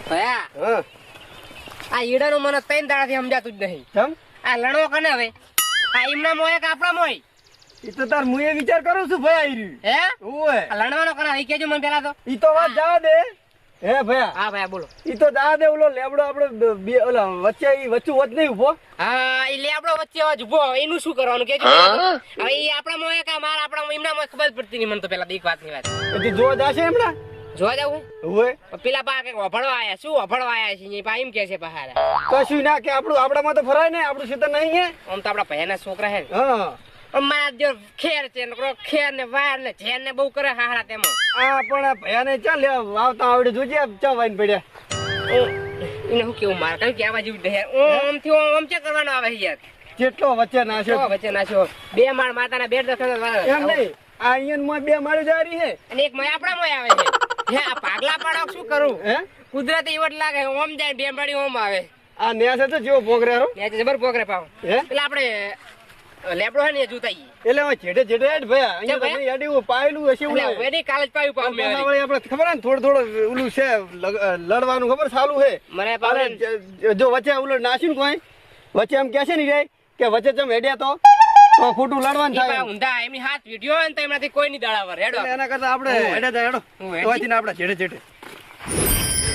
ભયા હા આ ઈડાનું મને 3 દાડાથી સમજાતું જ નહીં. કેમ આ લણવો કને હવે આ ઈમના મોય કે આપણા મોય? ઈ તો તાર મુએ વિચાર કરું છું ભાઈ આઈ હે ઓય આ લણવાનો કને ઈ કેજો મને પેલા તો. ઈ તો વાત જવા દે હે ભયા હા ભયા બોલો. ઈ તો જવા દે ઓલો લેબડો આપણે ઓલા વચ્ચે ઈ વચ્ચે વચ નહીં ઉભો હા ઈ લેબડો વચ્ચે જ ઉભો એનું શું કરવાનું કેજો હવે ઈ આપણા મોય કે મારા આપણા ઈમના મોય ખબર પડતી નહીં મને તો પેલા એક વાતની વાત. પછી જોવા જાશે એમડા જોવા જાવ ઓય પેલા પા કે વભળવા આયા શું વભળવા આયા છે ઈ પા એમ કે છે પહારા. કશું ના કે આપણામાં તો ફરાય ને આપણું ક્ષેત્ર નહીં હે આમ તો આપણા ભયાના છોકરા હે ને હા અમારા જો ખેર છે નકરો ખેર ને વાર ને ઝેર ને બહુ કરે હાહરા તેમાં. આ પણ ભયાને ચાલ વાવતા આવડે જોજે ચા વાઈન પડ્યા એને હું કેવું મારે કયું કેવા જેવું નહીં યાર. ઓમ થી ઓમ ચે કરવાનો આવે છે યાર. કેટલો વચ્ચે નાખ્યો કેવો વચ્ચે નાખ્યો 2 માળ માતાના બેડ દખલ એમ નહીં આ અહીંયા બે માળી જારી હે અને એક મોય આપણા મોય આવે છે. હે આ પાગલા પાડો શું કરું હે કુદરતી ઈવટ લાગે ઓમ જાય બે માળી ઓમ આવે. આ ન્યાસે તો જેવો પોગરે રો ને જબર પોકરે પાવ હે પેલા આપણે લેબડો હે ને જૂતાઈ એટલે હવે છેડે છેડે હેડ ભયા અહીંયા ભયા? તમે યાડી પાયેલું હશે એટલે ઓલે વેડી કાલે જ પાયું પાવ મેં આપણે ખબર હે ને થોડું ઓલું છે લડવાનું ખબર ચાલુ હે મને પાવે જો વચ્ચે ઓલું નાસીને કોઈ વચ્ચે એમ કહે છે ને રે કે વચ્ચે ચમ હેડ્યા તો ખોટું લડવાનું થાય ઊંધા એમની હાથ વિડિયો ને તો એમાંથી કોઈ નહીં દાડાવર હેડો. એટલે એના કરતા આપણે હેડે જાય હેડો હું હેડી. તોયથી આપણે છેડે છેડે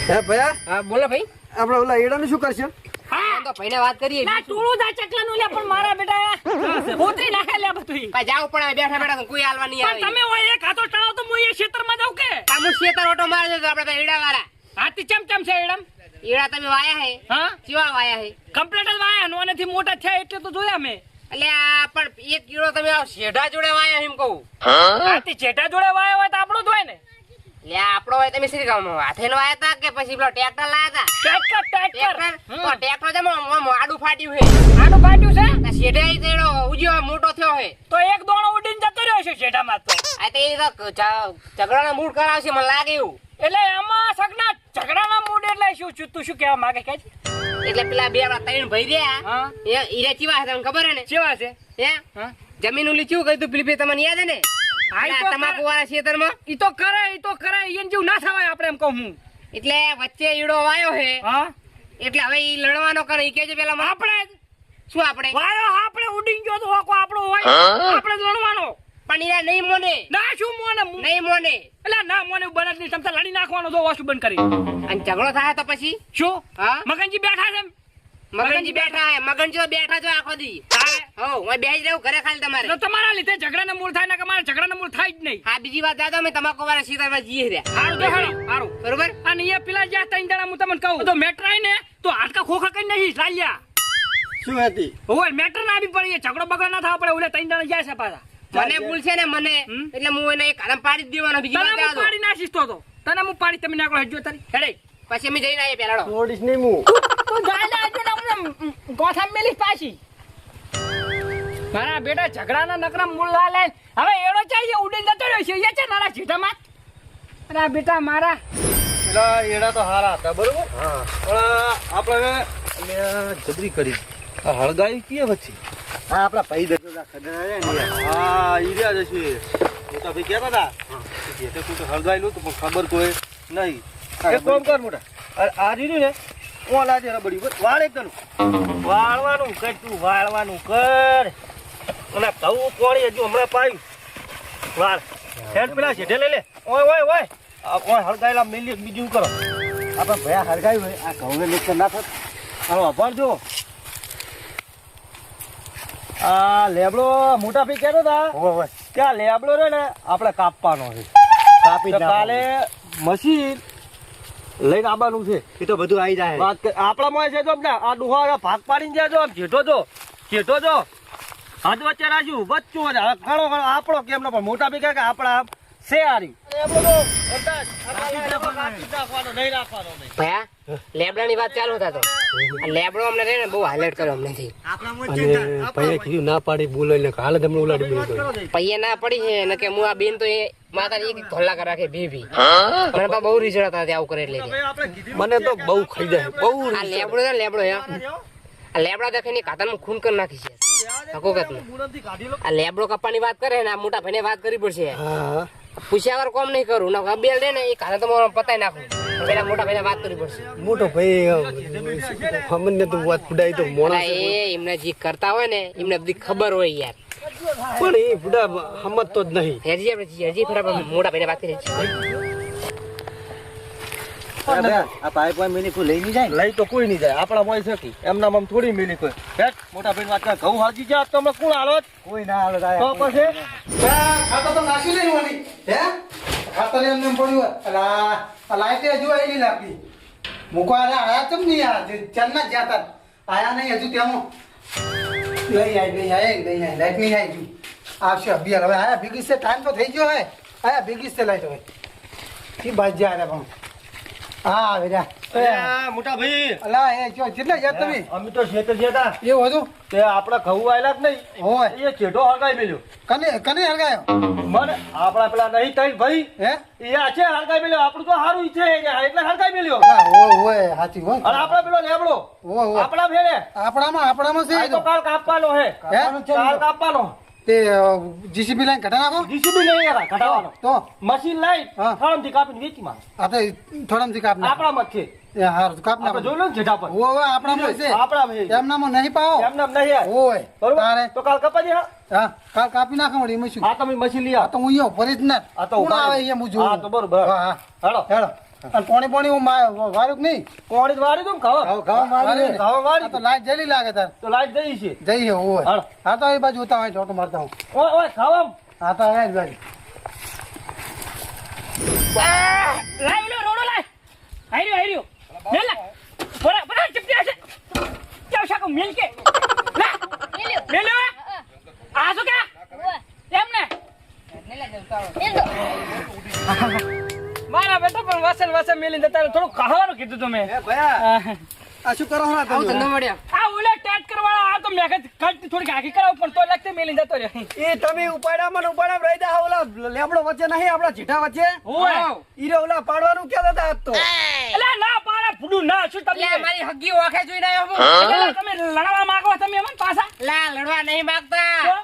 હે ભયા હા બોલો ભાઈ. આપણે ઓલા એડાનું શું કરશે હા તો ભાઈને વાત કરીએ. ના ટોળું દા ચકલાનું લે પણ મારા બેટા પોતરી નાખે લે બધું. ભાઈ જાવ પણ બેઠા બેઠા તો કોઈ હાલવા નહીં પણ આવે. તમે ઓય એક હાથો ટળાવ તો હું એ ક્ષેત્રમાં જાઉં કે તામુ શેતર ઓટો મારજો તો આપણે ઈડા વાળા. હાથી ચમ છે એડમ ઈડા તમે વાયા હે હા ચીવા વાયા હે કમ્પ્લીટ જ વાયા નોનેથી મોટા થયા એટલે તો જોયા મેં એટલે આ પણ 1 કિલો તમે આ શેઢા જોડે વાયા એમ કહું. હાથી જેઠા જોડે વાયા હોય તો આપણો જ હોય ને લે આપણો હોય તમે શ્રી ગામ હાથે નો વાયા તા કે પછી પેલો ટ્રેક્ટર લાયા તા ટ્રેક્ટર તો ટ્રેક્ટર જમો આડું ફાટ્યું હે આનું પાટ્યું છે આ શેઢે આઈ તેડો ઉજ્યો મોટો થયો હે તો એક દોણો ઉડીને જતો રહ્યો છે જેઠામાં તો આ તે ઈ તો ઝઘડાના મૂળ કરાવશે મને લાગે એવું. એટલે એમાં સગના ઝઘડાના મૂડ એટલે શું તું શું કહેવા માંગે કે એટલે પેલા બે આપડા 3 ભાઈ રહ્યા હા એ ઈરે ચીવા હે તમને ખબર હે ને કેવા છે હે હા જમીન ઉલી ચેવું કર્યું તું પેલી બે તમને યાદ હે ને હા, ઈ તો તમાકુ વાળા ખેતરમાં ઈ તો કરે એને જેવું ના થવાય આપણે એમ કહું હું એટલે વચ્ચે ઈડો વાયો હે હા એટલે હવે ઈ લડવાનો કરે ઈ કેજે પેલા મને. આપણે શું આપણે વાયો આપણે ઉડીને ગયો તો હોકો આપણો હોય આપણે લડવાનો પણ ઈરા નહીં મોને ના શું મોને નહીં મોને એટલે ના મોને બનત ની ક્ષમતા લડી નાખવાનો જો વસ્તુ બંધ કરી અને ઝઘડો થાય તો પછી શું હા મગનજી બેઠા છે મગનજી બેઠા હે મગનજી તો બેઠા જો આખો દી તારે હો હું બેહી જ રહું ઘરે ખાલી તમારે તો તમારા લીધે ઝઘડાના મૂળ થાય ને કે મારા ઝઘડાના મૂળ થાય જ નહીં હા બીજી વાત જાતો અમે તમાકુ વાળા ખેતરમાં જીએ રહ્યા હારું તો હારું બરોબર અને એ પેલા જ્યાં ત્રણ જણા હું તમને કહું તો મેટર આય ને તો હાડકા ખોખા કરી નહીં લાલ્યા શું હતી હોય મેટર ના આવી પડી ઝઘડો બગડો ના થવા પડે ઓલે ત્રણ જણા જાય છે પાછા મને ભૂલ છે ને મને એટલે હું એને એક હાલમ પાડી જ દેવાનો બીજી તને વાત હું જાતો પાડી નાખીશ તો તને હું પાડી તમે નાખો હજુ તારી હેડે પછી અમે જઈને આવીએ પેલાડો છોડીશ નહીં હું તું જાય હજુ ને ગોથા મેલી પાછી મારા બેટા ઝઘડાના નકરા મૂળલા લે હવે એડો ચાહીએ ઉડીને જતો રહ્યો છે એ છે નાના જીઠામાં અરે બેટા મારા પેલા એડા તો હારા હતા બરોબર પણ આપણે જબરી કરી આ હળગાઈ કીએ પછી હા આપણા પૈ દે હા ઈર્યા જશે મોટા ભાઈ કહેતા હતા જેતે તું તો હળગાઈ લો તો પણ ખબર કોઈ નહીં એક કામ કર મોટા આ રીયું ને હું લાજે રબડી વાળ એકદમ વાળવાનું કર તું વાળવાનું કર અને કહું કોણી હજુ હમણાં પાયું વાળ હેડ પેલા છેડે લઈ લે ઓય ઓય ઓય ઓય હળગાયેલા મેલી બીજું કરો આપણે ભયા હળગાયું હોય આ ઘઉંને નુકસાન ના થત આનો વાપરજો આ લેબડો મોટા ભાઈ કહેતો હતા કે આ લેબડો રે ને આપણે કાપવાનો છે કાપી કાલે મશીન લઈને આવવાનું છે એ તો બધું આવી જાય આપણામાં છે જો આ ડુહા ભાગ પાડીને જાય જો આમ જેઠો જો હદ વચ્ચે રાજુ બચ્ચું ઘણો ઘણો આપણો કેમ ન પણ મોટા ભેગા કે આપણા આમ છે આરી ભયા લેબડા ની વાત ચાલુ હતા તો આ લેબડો અમને રે ને બહુ હાઈલાઇટ કર્યો અમને થી પૈયા કીધું ના પાડી બોલો એટલે હાલ તમને ઉલાડી બોલો પૈયા ના પડી છે ને કે હું આ બેન તો એ માતા એક ધોલા રાખે ભી મને પા બહુ રીઝળ હતા આવું કરે એટલે મને તો બહુ ખાઈ જાય બહુ આ લેબડો છે ને લેબડો આ લેબડા દેખીને કાતરમાં ખૂન કરી નાખી છે હકીકતમાં આ લેબડો કપ્પાની વાત કરે ને આ મોટા ભાઈને વાત કરવી પડશે પૂછ્યા વગર કોમ નહીં કરું ના બેલ દે ને એ કાલે તો પતાઈ નાખું પેલા મોટા ભાઈને વાત કરવી પડશે. મોટો ભાઈ અમને તો વાત ફુડાઈ તો મોણા અલા, એ એમને જે કરતા હોય ને એમને બધી ખબર હોય યાર. પણ એ ફુડા સમજતો જ નહીં. હેરજી આપણે હજી ફેર આપણે મોટા ભાઈને વાત કરીએ છીએ. આ પાઇપ મિની કોઈ લઈ નહીં જાય લઈ તો કોઈ નહીં જાય આપણા મોય છે એમના આમ થોડી મિલી કોઈ હેટ મોટા ભાઈ વાત કરે ઘઉં હાજી જાય તો અમે કોણ હાલો કોઈ ના હાલો તો પછી ખાતો તો નાસી નહીં હોની હે ખાતર એમને એમ પડ્યું અલા આ લાઈટ હજુ આવી નહીં લાગતી મૂકવા આયા ચમ નહીં આ ચાલના જ જાતા આયા નહીં હજુ ત્યાં નહીં આવી લાઈટ નહીં આવી હજુ આવશે અભિયાન હવે આયા ભેગી છે ટાઈમ તો થઈ ગયો હે આયા ભેગી છે લાઈટ હવે ઈ બાજ જાય રે પણ હા વેરા મોટા ભાઈ અલા એ જો કેટલા જાત તમે અમે તો ખેતર જતા એવું હતું તે આપણા ઘઉં આયેલા જ નહીં હોય એ ચેટો હળગાઈ મેલ્યો કને કને હરગાયો મને આપણા પેલા નહીં તઈ ભાઈ હે એ આ છે હળગાઈ મેલ્યો આપણું તો સારું છે એટલે હળગાઈ મેલ્યો હોય હાચી હોય અને આપણા પેલો લેબડો હોય આપણા ફેરે આપણામાં છે આ તો કાલ કાપવાનો હે કાલ કાપવાનો તે જીસીબી લાઈન ઘટા નાખો જીસીબી નહીં યાર ઘટાવાનો તો મશીન લઈ હા. ફળમથી કાપીને વેચી માં આ તો થોડામથી કાપ નાખો આપણા મત છે એ હારું કાપ આપણે નાખો જોઈ લો ને જેઠા પર ઓય આપણામાં છે આપણા ભાઈ એમનામાં નહીં પાવો એમને નહીં યાર ઓય બરોબર તારે તો કાલ કપાજી હા હા કાલ કાપી નાખો વળી એમાં શું આ તમે મશીન લઈ આ આવો તો હું અહીંયા ભરી જ ના આ તો કોણ ઉભા આવે રહો. અહીંયા હું જોઉં હા, તો બરોબર. હા હા હેડો હેડો અને પોણી હું વાર્યું કે નહીં કોણી વાળી દઉં ખાવા ખાવા વાળી તો લાઈટ જલી લાગે તાર તો લાઈટ જઈ છે જઈએ ઓય હાલો. હા તો એ બાજુ ઉતા હોય ચોટો મારતા હું ઓય ઓય ખાવા હા તો આવે જ બાજુ લાઈ લો રોડો લાઈ આયરો મેલ લા બરા બરા ચપટી છે ચાવ શાકો મેલ કે લા મેલ આ શું કે એમને મારા બેટા પણ વાસણ મેલીને જતા થોડું ખાવાનું કીધું તમે આ શું કરો હમણાં આવું તમે ધંધો મળ્યો. આ ઓલા ટેટ કરવા આ તો મેં કટ થોડીક આખી કરાવ પણ તો લગતે મેલીને જતો રહ્યો એ તમે ઉપાડા મને ઉપાડા રહી દા ઓલા લેબડો વચ્ચે નહીં આપડા જીઠા વચ્ચે ઓય ઈરે ઓલા પાડવાનું ક્યાં હતા આજ તો એલા ના પાડા ફૂડું ના શું તમે લે, મારી હગી ઓખે જોઈને આવ્યો હું. એલા તમે લડવા માંગો તમે એમ પાછા લા, લડવા નહીં માંગતા. તો?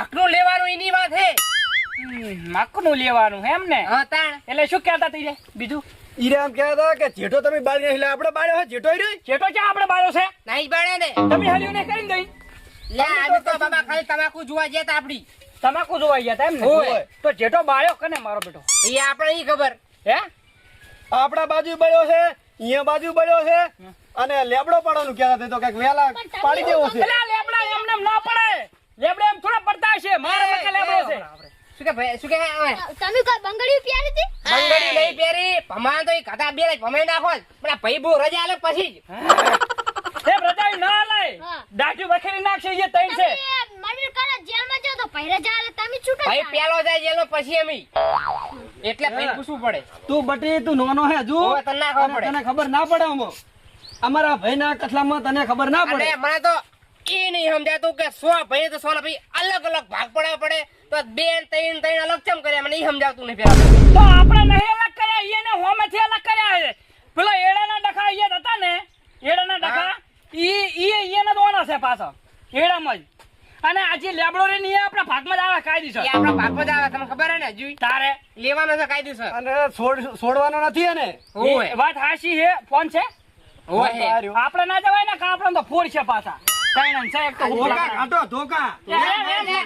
હકનું લેવાનું એની વાત હે. માકનું લેવાનું એમ ને હા, તાણ. એટલે શું કહેતા તી રે બીજું ઈરે એમ કહેતા હતા કે જેઠો તમે બાળી નહીં એટલે આપણે બાળ્યો હોય જેઠો ઈ ચેટો ચા આપણે બાળો છે નહીં બને ને. તમે હલ્યું ને કરીને દઈ લે, અમે તો બાબા ખાલી તમાકુ જોવા ગયા તા આપડી. તમાકુ જોવાઈ ગયા તા એમ ને ઓય. તો જેટો બાળ્યો કને મારો બેટો એ આપણે ઈ ખબર. હે આપણા બાજુ બળ્યો છે અહીંયા બાજુ બળ્યો છે અને લેબડો પાડવાનું કહેતા હતા તો કઈક વેલા પાડી દેવો છે એલા લેબડા એમને એમ ના પડે લેબડા એમ થોડા પડતા છે મારા મકે લેબડો છે શું કે ભાઈ, શું કે ઓય? તમે કોઈ બંગડીયું પહેરી હતી બંગડી નહીં પહેરી. ભમાણ તો ઈ ગધા બે જ ભમાઈ નાખો જ. પણ આ ભાઈ બહુ રજા આલે પછી જ. એ બ્રજાઈ ના લાય હા. દાઢી વખેરી નાખશે એ તૈન છે મર્ડર કરે જેલમાં જાઓ તો પહેરે જાલે તમે છૂટો ભાઈ પેલો જાય જેલો પછી અમે. એટલે ભાઈ પૂછવું પડે. તું બટી તું નોનો હે હજુ ઓય, તને ના ખબર પડે. તને ખબર ના પડે અમો અમારા ભાઈના કથલામાં તને ખબર ના પડે અને મને તો ઈ નહીં સમજાતું કે 100 ભાઈ તો 100 ના ભાઈ અલગ અલગ ભાગ પડવા પડે તો બે ને ત્રણ અલગ ચમ કરે મને ઈ સમજાતું નહીં પેલા. તો આપણે નહીં અલગ કર્યા એને હોમેથી અલગ કર્યા છે પેલો એડાના ડખા ઈ હતા ને એડાના ડખા ઈ એને દોના છે પાછો એડામાં જ અને આજે લેબડો રે ની આપણા ભાગમાં જ આવે કાયદેસર એ આપણા ભાગમાં જ આવે તમને ખબર હે ને હજુ તારે લેવાનો છે કાયદેસર. અને છોડવાનો નથી એને ઓય. એ વાત હાચી છે ફોન છે ઓય. આપણે ના જવાય ને કે આપણે તો ફોડ છે પાછા કઈ છે એક તો ધોકા કાઢો ધોકા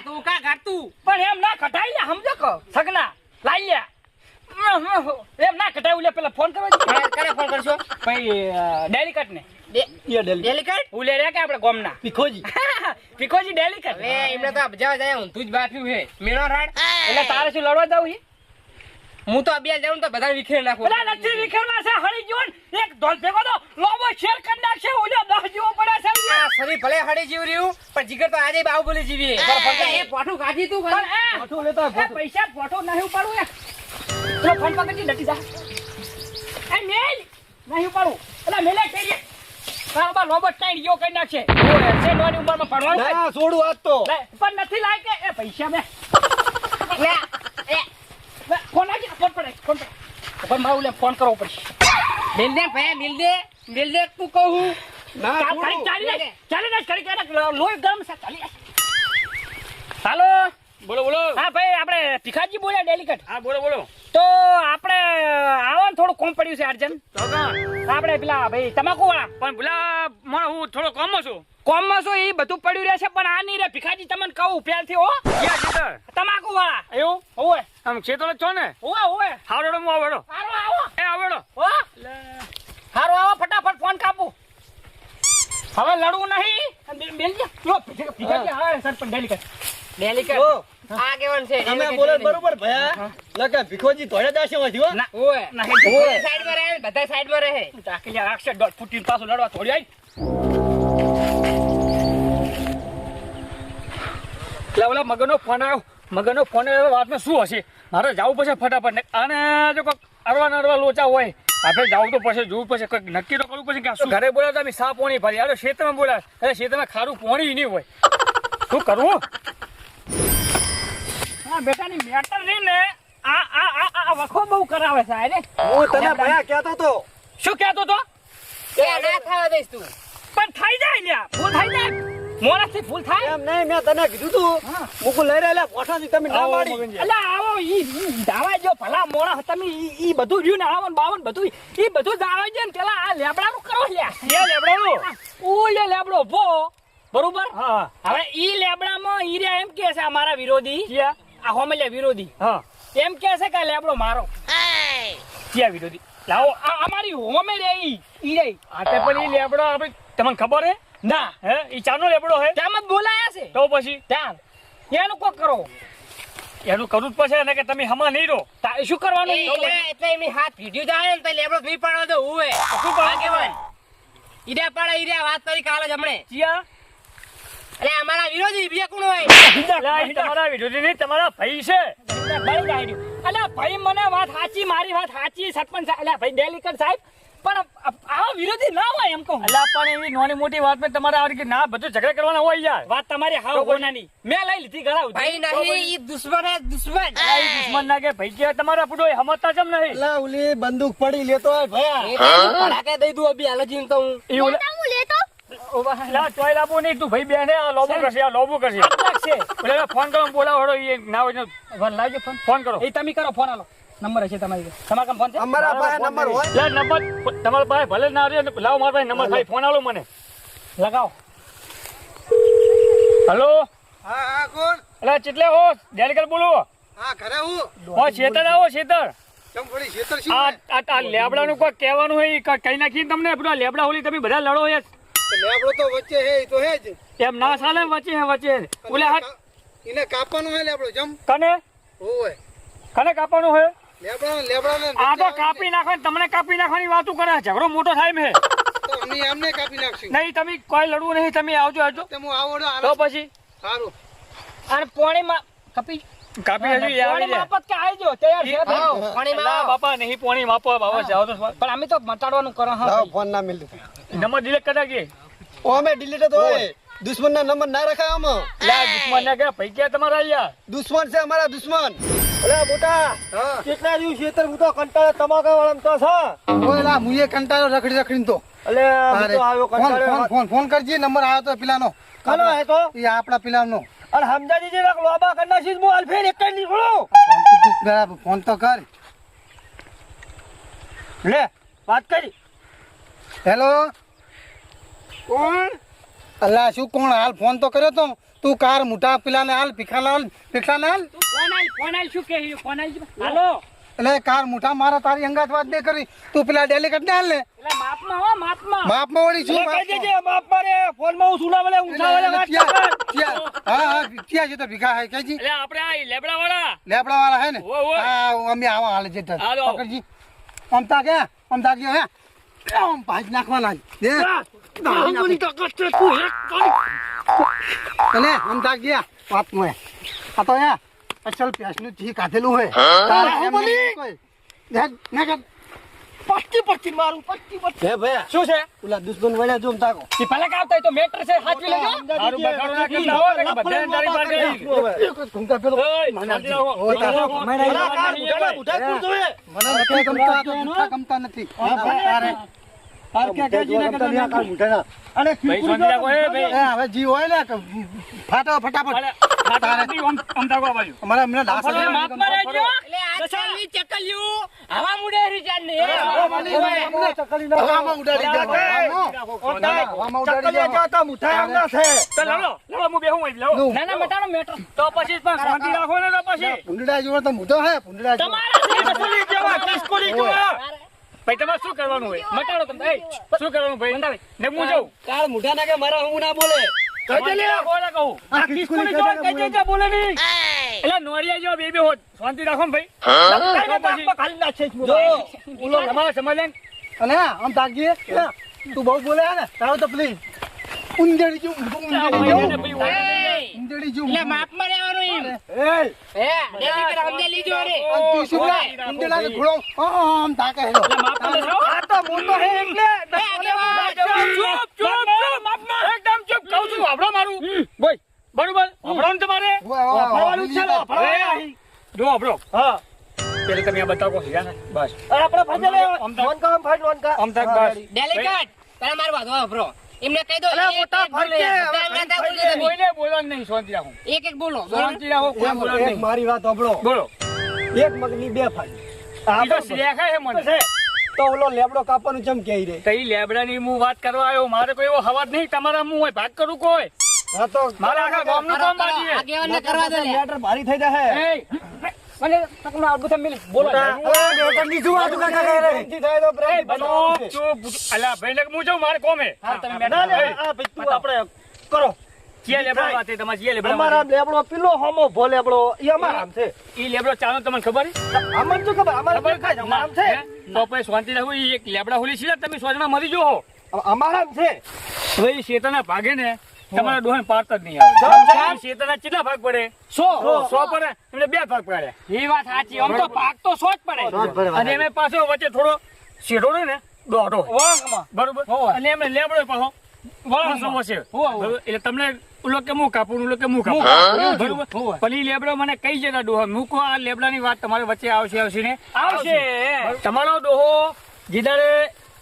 તું કા કાઢતું? પણ એમ ના કટાઈ લે સમજો કો સગના લાઈ લે એમ ના કટાઈ લે પેલા ફોન કરવા કરે ફોન કરશો ભાઈ ડેલિકેટ ને ડેલિકેટ ઉલે રે કે આપણે ગોમના પીખોજી પીકોજી ડેલિકેટ હવે એમને તો જવા જાય ઊંધું જ બાફ્યું છે મેળો રાડ. એટલે તારે શું લડવા જાવ છે હું તો અભ્યાસ જાઉં તો બધા વિખેર નાખું. પેલા નથી વિખેરવા છે હળી જીવન એક ઢોલ ભેગો તો લોબો શેર કરી નાખશે ઓલો 10 જીવો પડે છે આ શરીર ભલે હળી જીવ રહ્યું પણ જીગર તો આજે બાહુબલી જીવી. એ પોઠું કાઢી તું પણ ખાલી. ફોટો લેતા એ પૈસા ફોટો નહીં ઉપાડું એ પેલો ફોન પકડી ડટી જા એ મેલ નહીં ઉપાડું એટલે મેલે કેરી તારા લોબો ટાઈડ ગયો કરી નાખશે ઓય છે નોની ઉંમરમાં પડવાનું છે. ના છોડું આજ તો લે, પણ નથી લાય કે એ પૈસા મે ફોન આવી ફોન પડે પણ મારું લે ફોન કરવો પડશે મિલ દે ભાઈ મિલ દે તું કહું. ના ચાલી ચાલી ચાલી ચાલી ચાલી લોહી ગરમ છે ચાલી હાલો બોલો બોલો. હા ભાઈ આપણે ભીખાજી બોલ્યા ડેલિકેટ. હા બોલો બોલો. તો આપણે આવો ને થોડું કોમ પડ્યું છે અર્જન. આપણે પેલા ભાઈ તમાકુ વાળા. પણ પેલા મને હું થોડો કમ છું. કોમમાં શું એ બધું પડ્યું રહેશે પણ આ નહીં રે ભીખાજી તમને કહું પહેલથી હો. ક્યાં ખેતર? તમાકુ વાળા. એવું? હોવે આમ ખેતર જ છો ને? હોવે હોવે. હાવડો હું આવડો. હારો આવો. એ આવડો. હો હારો આવો ફટાફટ ફોન કાપો. હવે લડવું નહીં. બેલજી લો ભીખાજી હા સરપંચ ડેલિકેટ. ડેલિકેટ આ કેવન છે તમે બોલો બરોબર ભયા લકે ભીખોજી ધોળે દાશે માંથી હો ના ઓય નહીં સાઈડ માં રહે બધા સાઈડ માં રહે. તાકલી આક્ષે દોઢ ફૂટી પાછું લડવા થોડી આવી. એટલે ઓલા મગનો ફોન આવ્યો. મગનો ફોન આવ્યો વાતમાં શું હશે? મારે જવું પડશે ફટાફટ. અને જો કોઈક અરવા નરવા લોચા હોય આપણે જવું તો પછી જોવું પડશે. કંઈક નક્કી તો કરવું પડશે કે શું ઘરે બોલાવતા અમે સા પોણી ભરી અરે ખેતરમાં બોલાવે અરે ખેતરમાં ખારું પોણી નહીં હોય. શું કરવું? હા બેટાની મેટર નહીં ને આ વખો બહુ કરાવે છે અરે હું તને ભયા કહેતો તો શું કહેતો તો? એ ના થવા દઈશ તું. પણ થઈ જાય લ્યા ભૂલ થઈ જાય મોણસથી ભૂલ થાય. એમ નહીં મેં તને કીધું તું મુકુ લઈ રહેલા પોઠાથી તમે ના પાડી એટલે આવો ઈ દાવા જો ભલા મોણા તમે ઈ બધું રહ્યું ને આવન બાવન બધું ઈ બધું દાવા છે ને પેલા આ લેબડાનું કરો લ્યા. એ લેબડાનું? ઓલે લેબડો ભો બરોબર. હા હવે ઈ લેબડામાં ઈ રે એમ કે છે અમારા વિરોધી આ હોમલે વિરોધી હા એમ કે છે કે લેબડો મારો ક્યાં વિરોધી? લાવો આ અમારી હોમે રે ઈ રે આ તે પણ ઈ લેબડો આપણે તમને ખબર હે? ના હે ઈ ચાનો લેબડો હે? તેમ જ બોલાયા છે તો પછી ત્યાં એનું કોક કરો. એનું કરવું જ પડશે ને કે તમે હમા નહીં રહો. શું કરવાનું? એટલે એમની હાથ ભીડ્યું જાય ને તો લેબડો નહીં પાડવા દો હું શું કરવા કેવન ઈડા પાડે ઈડા વાત કરી કાલે જ હમણે. ચિયા? એટલે અમારા વિરોધી બે કોણ હોય? લા, ઈ તમારા વિરોધી નહીં તમારા ભાઈ છે. બળી જાય રહ્યું. અલ્યા ભાઈ મને વાત સાચી મારી વાત સાચી સરપંચ અલ્યા ભાઈ ડેલિકેટ સાહેબ પણ આવા વિરોધી ના હોય એમ કહું. અલ્યા પણ એવી નાની મોટી વાત માં તમારે આવી કે ના બધું ઝઘડા કરવાના હોય યાર. વાત તમારી હાવ ગોનાની મેં લઈ લીધી ઘણા ભાઈ નહીં ઈ દુશ્મન હે દુશ્મન. આ ઈ દુશ્મન ના કે ભાઈ કે તમારા પૂડો સમજતા કેમ નહીં? એટલે ઓલી બંદૂક પડી લેતો હોય ભયા એ તો ભડાકે દઈ દઉં અભી હાલ જીન તો હું. ઈ ઓલા બેટા હું લેતો લા ચોય લાવો નહીં તું ભાઈ બેને આ લોબો કરશે આ લોબો કરશે. છે ઓલા ફોન કરો બોલાવો હળો ઈ ના હોય વન લાવજો ફોન ફોન કરો. એ તમે કરો ફોન આલો નંબર હશે તમારી તમારા કામ ફોન છે અમારા પાસે નંબર હોય લા નંબર તમારા પાસે ભલે ના રહે લાવો મારા પાસે નંબર ભાઈ ફોન આલો મને. લગાવો. હલો હા હા કોણ અલા ચેટલે હો ડેલિકેટ બોલો. હા ઘરે હું હો શેતર આવો શેતર. ચમ પડી ખેતર શું આ લેબડાનું કોઈ કહેવાનું હોય ઈ કઈ નાખીને તમને પેલા લેબડા હોલી તમે બધા લડો યાર. લેબડો તો વચ્ચે હે ઈ તો હે જ એમ ના ચાલે વચ્ચે ઓલા હાથ એને કાપવાનો હે લેબડો જમ કને ઓય કને કાપવાનું હોય? લેબડાને આ તો કાપી નાખો તમને કાપી નાખવાની વાતો કરે ઝઘડો મોટો થાય મેં તો અમે આમને કાપી નાખશું નહીં તમે કોઈ લડવું નહીં તમે આવજો તે હું આવડો તો પછી સારું અને પોણીમાં કપી કાપી હજુ આવી પોણી જાય. માપત કે આવજો તૈયાર છે આવો, પાણીમાં અલા આવો. બાપા નહીં પોણી માપો બાબા જાઓ તો પણ અમે તો મટાડવાનું કરો હા લાવ ફોન ના મિલ નંબર ડિલીટ કરી નાખીએ. ઓ અમે ડિલીટ તો હોય દુશ્મન ના નંબર ના રખાય આમાં લા દુશ્મન ને કે ભાઈ કે તમારા અહીંયા દુશ્મન છે અમારા દુશ્મન અરે મોટા કેટલા દિવસ ખેતર હું તો કંટાળો તમાકા વાળા તો છે ઓય લા મુએ કંટાળો રખડી રખડીને તો અલે હું તો આવ્યો કંટાળો ફોન કરજે નંબર આવ્યો તો પેલાનો કાનો હે તો એ આપણા પેલાનો અને સમજાજી જે રાખ લોબા કરના છે હું અલ્ફેર એક જ નીકળો ફોન તો કર લે વાત કરી હેલો કોણ અલ્લા શું કોણ હાલ ફોન તો કર્યો તો તું કાર મોટા પેલાને હાલ ભીખાને હાલ ફોન આલ શું કે ફોન આલ હાલો એટલે કાર મોટા મારા તારી અંગાત વાત નહીં કરી તું પેલા ડેલિકેટ ને હાલ ને એટલે માપમાં હો માપમાં માપમાં વળી શું કહી દેજે માફ મારે ફોન માં હું સુનાવલે ઊંચાવલે વાત કર હા હા ક્યાં છે તો ભીખા હે કહેજી એટલે આપણે આ લેબડા વાળા લેબડા વાળા હે ને ઓય. હા અમે આવા હાલ છે હાલો. પકડજી અમતા કે અમતા ગયો હે આમ ભાજ નાખવાના દે એટલે અમતા ગયા વાત મોય આ તો હે અસલ પેસનું જી કાઢેલું હોય તારે એમ નહીં કોઈ દેખ ને કે પટ્ટી મારું પટ્ટી હે ભયા શું છે ઓલા દુશ્મન વળ્યા જો તાકો એ ભલે કાવતા હોય તો મેટર છે હાચવી લેજો મારું બગાડો ના કરતા હો કે બધાને તારી પાસે ઘૂમતા પેલો મને મને નથી ગમતા ગમતા નથી તારે અને ભાઈ શાંતિ રાખો એ ભાઈ હવે જી હોય ને ફાટો ફટાફટ અમારે એમને ડાસ ફરો, માપમાં રહેજો. એટલે આ ચાલની ચકલિયું હવા મુડે રીચાન ને હવામાં ઉડાડી દે. હવામાં ઉડાડી દે. ના ના મટાડો મેટર. તો પછી પણ શાંતિ રાખો ને તો પછી ભૂંડડા જેવો તો મોટો હે ભૂંડડા જેવો. ભાઈ તમારે શું કરવાનું હોય મટાડો તમે. એય, શું કરવાનું ભાઈ ને હું જાઉં કાળ મુઠા ના કે મારા હું ના બોલે શાંતિ રાખો ને કહું. આ ખિસકોલી જો કઈ જગ્યા બોલે નહીં. એટલે નોરિયા જેવા બે બે હોત શાંતિ રાખો ને ભાઈ ખાલી નાખે જો બોલો તમારે સમજ લે અને આમ તાકીએ તું બહુ બોલે હે ને તારો તો પેલી ઉંદરડી જેવું ઉંદરડી જેવું એટલે માપમાં રહેવાનું એમ એ હે ડેલી કર સમજે લીજો રે અને તું શું બોલે? ઉંદરડાને ઘોડો આમ તાકે હેલો. આ તો મોટો હે એટલે એકદમ ચૂપ કહું છું વાપરો મારું બોય બરોબર વાપરો ને તમારે વાપરવાનું જ છે ને. જો વાપરો હા પેલે તમે આ બતાવો બસ આપણે ફાજલે લોન કામ ફાડ લોન કા આમ તક બસ ડેલિકેટ તારા માર વાતો વાપરો એમને કહી દો અરે મોટા ફરકે કોઈને બોલવાનું નહીં શાંતિ રાખો એક બોલો શાંતિ રાખો કોઈ બોલવાનું એક નહીં મારી વાત સાંભળો બોલો એક મગની બે ફાડી ઈ તો શેખા હે મને છે તો ઓલો લેબડો કાપવાનું ચમ કે રે તઈ લેબડાની હું વાત કરવા આવ્યો મારે કોઈ એવો હવાજ નહીં તમારા હું હોય ભાગ કરું કોઈ હા તો મારા આખા ગામનું કામ બાકી છે આગેવાનને કરવા દો લે મેટર ભારી થઈ જાય એય, મને તકનો અડબુથા મિલી બોલો ચૂપ, ચૂપ. અલા ભાઈ ને હું જાઉં મારે કોમે હા તમે ના મેટર ના આ ભાઈ તું આપણે કરો ચિયા લેબડા વાત છે તમારે ચિયા લેબડા અમારા વાત લેબડો પેલો હોમો ભો લેબડો ઈ અમારા આમ છે છે? ઈ લેબડો ચાલો તમને ખબર છે? અમને તો ખબર અમારે દેખાય છે અમારા આમ છે હે? તો પછી શાંતિ રાખો ઈ એક લેબડા હોલી છે તમે સોજણા મરી જો હો અમારા આમ છે હવે ઈ શેતાના ભાગે ને તમારા ડોહાને પાડતા જ નહીં આવે ઈ શેતાના કેટલા ભાગ પડે 100 પડે એમને 2 ભાગ પડે એ વાત સાચી. આમ તો ભાગ તો સો જ પડે. અને એમે પાછો વચ્ચે થોડો શેડો રહ્યો ને દોઢો વાંકમાં. બરોબર હોવે. અને એમને લેબડો પાછો વાંકમાં. વચ્ચે હોવે. બરોબર? એટલે તમને ઉલો કે હું કાપું ઉલો કે હું કાપું બરોબર હોવે. પણ ઈ લેબડો મને કઈ જતા ડોહા મૂકો આ લેબડાની વાત તમારી વચ્ચે આવશે ને આવશે. તમારો ડોહો જીદારે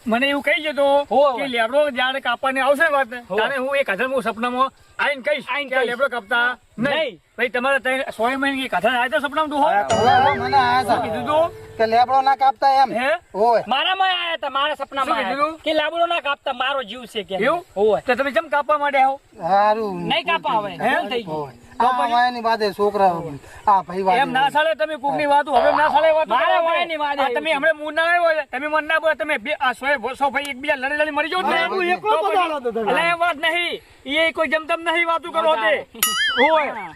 મને એવું કહી જતો હોવે. કે લેબડો જયારે કાપવાની આવશે વાત ત્યારે હું 1000 સપનામાં આઈને કહીશ કે આ લેબડો કાપતા નહીં ભાઈ તમારે 100 મહિને 1000 આવ્યો તો સપનામાં ડોહો હવે મને આયા હતા કીધું તું કે લેબડો ના કાપતા એમ હે હોય મારામાં આયા હતા, મારા સપનામાં શું આયા કીધું? હતા. કે લાબડો ના કાપતા મારો જીવ છે કે એવું હોવે. તો તમે કેમ કાપવા માંડ્યા હો સારું નહીં કાપા હવે હે? ભૂલ થઈ ગઈ. આ વાયની વાદે છોકરા આ ભાઈ વાદે એમ ના ચાલે તમે કોકની વાતો હવે ના ચાલે વાતો મારે કરો. વાયની વાતે. આ તમે હમણાં મૂળ ના આવ્યો છે, તમે મન ના બોલે તમે બે આ 100 ભાઈ એકબીજા લડી લડી મરી જાવ ને હું એકલો તો પછી- બધાડો તો તમે. અલા, એ વાત નહીં એ કોઈ જમતમ નહીં વાતો કરો તે હોય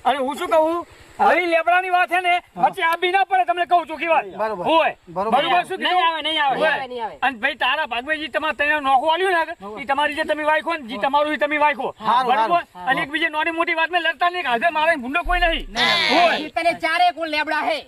અને હું શું કહું હવે લેબડાની વાત છે ને વચ્ચે આ બી ના પડે તમને કહું ચોખ્ખી વાત બરોબર. હોય બરોબર. બરોબર શું નહીં કીધું? આવે નહીં આવે. હોય. નહીં આવે. અને ભાઈ તારા ભાગમાં જે તમારે તને નોખું આલ્યું ને એ તમારી જે તમે વાયખો ને જે તમારું એ તમે વાયખો હારું, બરોબર હારું. અને એકબીજે નાની મોટી વાતને લડતા નહીં હાથે મારે ભૂંડો કોઈ નહીં હોય ઈ તને ચારે કુલ લેબડા હે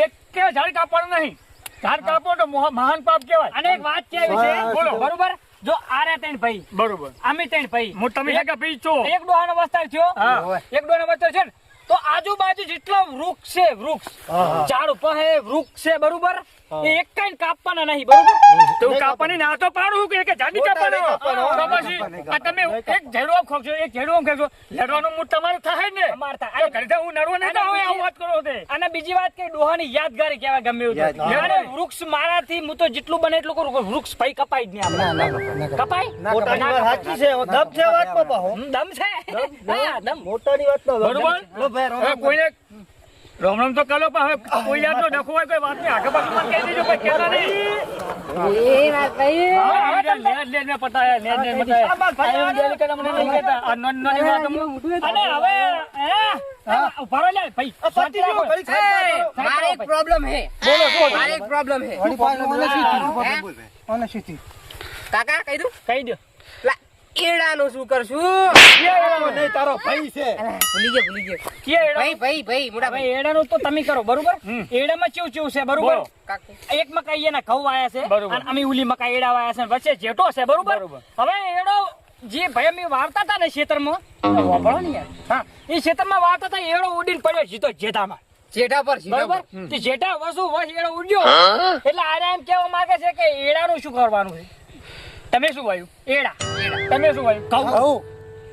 એક કે ઝાડ કાપવાનું નહીં ઝાડ કાપો તો મહાન પાપ કહેવાય અને એક વાત કેવી છે બોલો. બરોબર જો આ રે ત્રણ ભાઈ બરોબર અમે ત્રણ ભાઈ હું તમે હેગા પી છો એક ડોહાનો વસ્તાર થયો હા. એક ડોહાનો વસ્તાર છે ને તો આજુબાજુ જેટલા વૃક્ષ છે વૃક્ષ ઝાડ ઉપર હે વૃક્ષ છે બરોબર એ એક કાંઈ કાપવાના નહીં બરોબર તો કાપવાની ના તો પાડું કે ઝાડી કાપવાનો તો પછી આ તમે એક ઝેડો આમ ખોખશો એક ઝેડો આમ ખોખશો લડવાનું મૂડ તમારું થાય જ ને અમારે થાય. તો ઘરે હું નડવો નહીં તો હવે આવું વાત કરો તે અને બીજી વાત કે ડોહાની યાદગારી કહેવાય ગમે એવું થાય. અને વૃક્ષ મારાથી હું તો જેટલું બને એટલું કરું વૃક્ષ ભાઈ કપાય જ નહીં આપણે. કપાય મોટાની વાત સાચી છે દબ છે વાતમાં પાહો દમ છે હા દમ મોટાની વાતમાં બરોબર હવે કોઈને રામ રામ તો કરો પણ હવે કોઈ યાદ તો ડખો હોય કોઈ વાત નહીં આગળ પાછું મને કહી દેજો કોઈ કહેતા નહીં એ વાત ભાઈ નેટ ને પતાયા નેટ ને પતાયા એમ ડેલી કરે મને નહીં કહેતા આ નાની વાત હું અને હવે ઉભા રહો લે ભાઈ શાંતિ રાખો. મારે એક પ્રોબ્લેમ હે બોલો શું મારે એક પ્રોબ્લેમ હે વળી પાછું મને શું થયું? મને શું થયું? કાકા કહી દઉં કહી દો લા એડાનું શું કરશું નહીં તારો ભાઈ છે ભૂલી ગયો કે એડા ભાઈ મોટા હવે ભાઈ એડાનું તો તમે કરો બરોબર એડામાં ચેવું ચેવું છે બરોબર બોલો. કાકુ એક મકાઈ એના ઘઉં વાયા છે બરોબર. અને અમે ઉલી મકાઈ એડા વાયા છે વચ્ચે જેઠો છે બરોબર બરોબર. હવે એડો જે ભાઈ અમે વાવતા હતા ને ખેતરમાં વાપરો ને યાર હા એ ખેતરમાં વાવતા હતા એડો ઉડીને પડ્યો સીધો જેઠામાં જેઠા પર બરોબર તે જેઠા વસુ વસ એડો ઉડ્યો એટલે આરે એમ કહેવા માંગે છે કે એડાનું શું કરવાનું છે તમે શું વાયું એડા તમે શું વાયું ઘઉં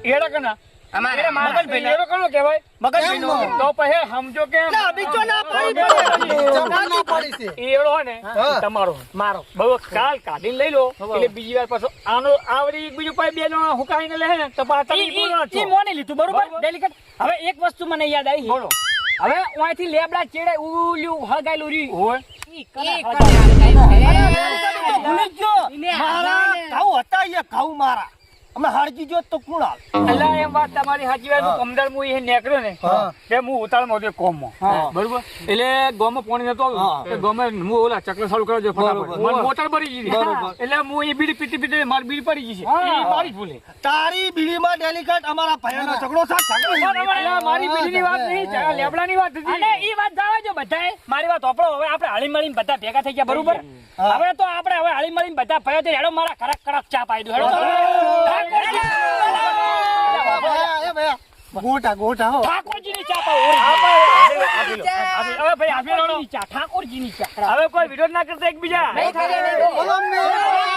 એડા કના અમારે એટલે મગજભાઈ એનો કોનો કહેવાય? મગજભાઈનો. તો પછી સમજો કે બીજો ના પાડી પડે. ચમડા ના પાડી છે. એ એડો હે ને હા. તમારો મારો બહુ કાલ કાઢીને લઈ લો એટલે બીજી વાર પાછો આનો આવડી બીજું પાઈ બે જણા હુકાઈને લે ને તો પાછા તમે પૂરો છો. ઈ મોની લીધું બરોબર ડેલિકેટ. હવે એક વસ્તુ મને યાદ આવી. બોલો. હવે ઓયથી લેબડા ચેડે ઉલ્યું હગાયેલું રહ્યું. હોય ઈ ઈ કદાચ કોને હગાયેલું. ભૂલી જ ગયો. મારા ઘઉં હતા અહીંયા, ઘઉં મારા. અમે હાડકી જો તો કોણ હાલ? એટલે એમ વાત તમારી સાચી વાત હું કમદાર હું એ નીકળ્યો ને હા. તે હું ઉતાળમાં હતો કોમમાં બરોબર એટલે ગોમાં પાણી નતો આવ્યું તે ગોમાં હું ઓલા ચક્ર ચાલુ કરવા જો ફટાફટ બરોબર. મને મોટર ભરી ગઈ બરોબર. એટલે હું એ બીડી પીતી પીતી મારી બીડી પડી ગઈ છે હા. એ મારી જ ભૂલે તારી બીડીમાં ડેલિકેટ અમારા ભાઈનો ઝઘડો થાય. એટલે મારી બીડીની વાત નહીં આ લેબડાની વાત હતી અને ઈ વાત જાવા જો બધાય. મારી વાત હોપળો. હવે આપણે હળી મળીને બધા ભેગા થઈ ગયા બરોબર. હા. હવે તો આપણે હવે હળી મળીને બધા ભયો તો હેડો મારા કડક કડક ચા પાઈ દો હેડો. ગોટા ગોટા હો. ઠાકોરજીની ચા પાઓ. હવે ભાઈ આપી ઠાકોરજીની ચા. ઠાકોરજીની ચા. હવે કોઈ વિરોધ ના કરતા એકબીજા નહીં કરે, નહીં કરે. બોલો મેં.